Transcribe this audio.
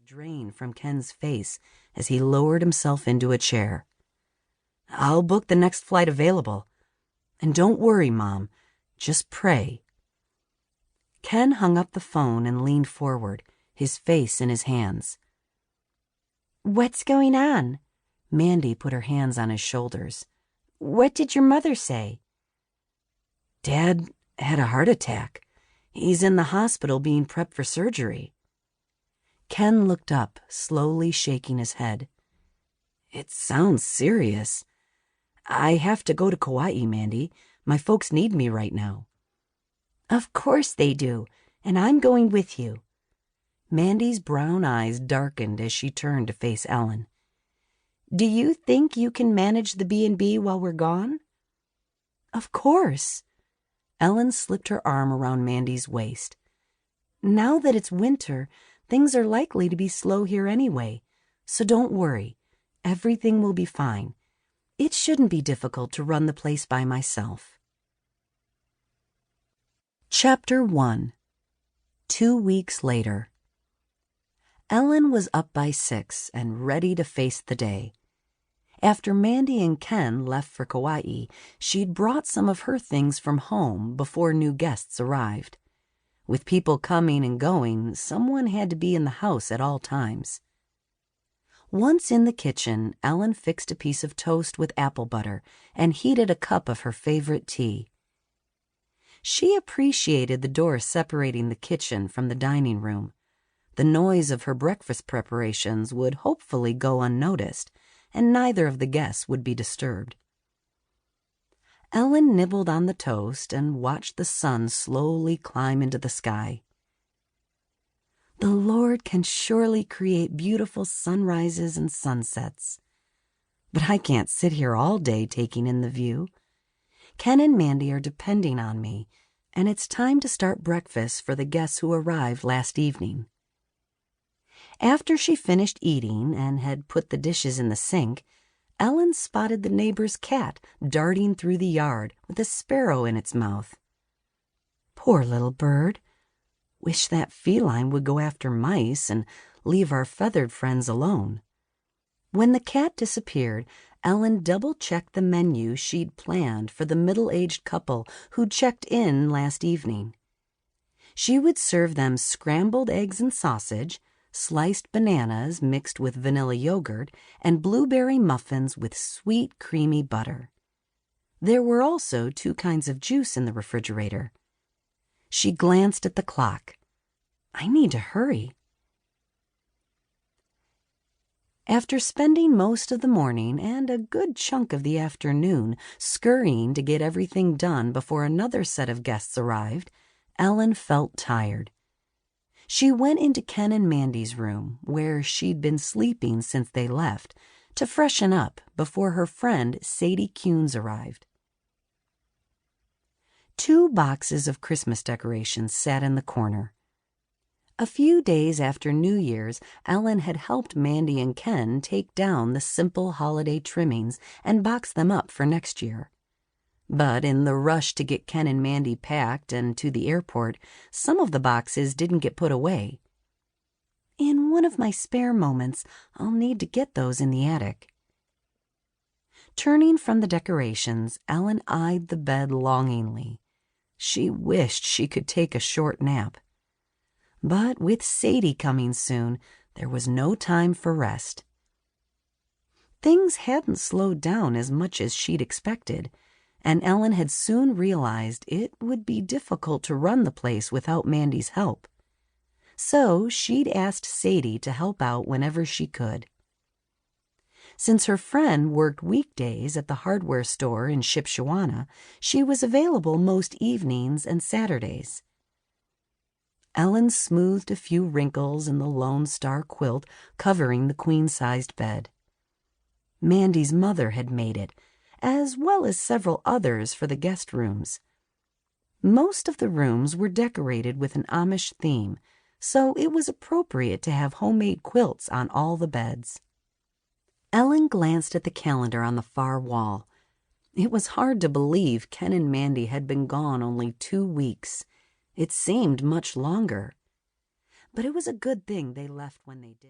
drain from Ken's face as he lowered himself into a chair. "I'll book the next flight available. And don't worry, Mom. Just pray." Ken hung up the phone and leaned forward, his face in his hands. "What's going on?" Mandy put her hands on his shoulders. "What did your mother say?" "Dad had a heart attack. He's in the hospital being prepped for surgery." Ken looked up, slowly shaking his head. "It sounds serious. I have to go to Kauai, Mandy. My folks need me right now." "Of course they do, and I'm going with you." Mandy's brown eyes darkened as she turned to face Ellen. "Do you think you can manage the B&B while we're gone?" "Of course." Ellen slipped her arm around Mandy's waist. "Now that it's winter, things are likely to be slow here anyway, so don't worry. Everything will be fine. It shouldn't be difficult to run the place by myself." Chapter 1. 2 weeks later. Ellen was up by 6 and ready to face the day. After Mandy and Ken left for Kauai, she'd brought some of her things from home before new guests arrived. With people coming and going, someone had to be in the house at all times. Once in the kitchen, Ellen fixed a piece of toast with apple butter and heated a cup of her favorite tea. She appreciated the door separating the kitchen from the dining room. The noise of her breakfast preparations would hopefully go unnoticed, and neither of the guests would be disturbed. Ellen nibbled on the toast and watched the sun slowly climb into the sky. The Lord can surely create beautiful sunrises and sunsets. But I can't sit here all day taking in the view. Ken and Mandy are depending on me, and it's time to start breakfast for the guests who arrived last evening. After she finished eating and had put the dishes in the sink, Ellen spotted the neighbor's cat darting through the yard with a sparrow in its mouth. Poor little bird. Wish that feline would go after mice and leave our feathered friends alone. When the cat disappeared, Ellen double-checked the menu she'd planned for the middle-aged couple who'd checked in last evening. She would serve them scrambled eggs and sausage, sliced bananas mixed with vanilla yogurt, and blueberry muffins with sweet, creamy butter. There were also 2 kinds of juice in the refrigerator. She glanced at the clock. I need to hurry. After spending most of the morning and a good chunk of the afternoon scurrying to get everything done before another set of guests arrived, Ellen felt tired. She went into Ken and Mandy's room, where she'd been sleeping since they left, to freshen up before her friend Sadie Kuhns arrived. 2 boxes of Christmas decorations sat in the corner. A few days after New Year's, Ellen had helped Mandy and Ken take down the simple holiday trimmings and box them up for next year. But in the rush to get Ken and Mandy packed and to the airport, some of the boxes didn't get put away. In one of my spare moments, I'll need to get those in the attic. Turning from the decorations, Ellen eyed the bed longingly. She wished she could take a short nap. But with Sadie coming soon, there was no time for rest. Things hadn't slowed down as much as she'd expected, and Ellen had soon realized it would be difficult to run the place without Mandy's help. So she'd asked Sadie to help out whenever she could. Since her friend worked weekdays at the hardware store in Shipshewana, she was available most evenings and Saturdays. Ellen smoothed a few wrinkles in the Lone Star quilt covering the queen-sized bed. Mandy's mother had made it, as well as several others for the guest rooms. Most of the rooms were decorated with an Amish theme, so it was appropriate to have homemade quilts on all the beds. Ellen glanced at the calendar on the far wall. It was hard to believe Ken and Mandy had been gone only 2 weeks. It seemed much longer. But it was a good thing they left when they did.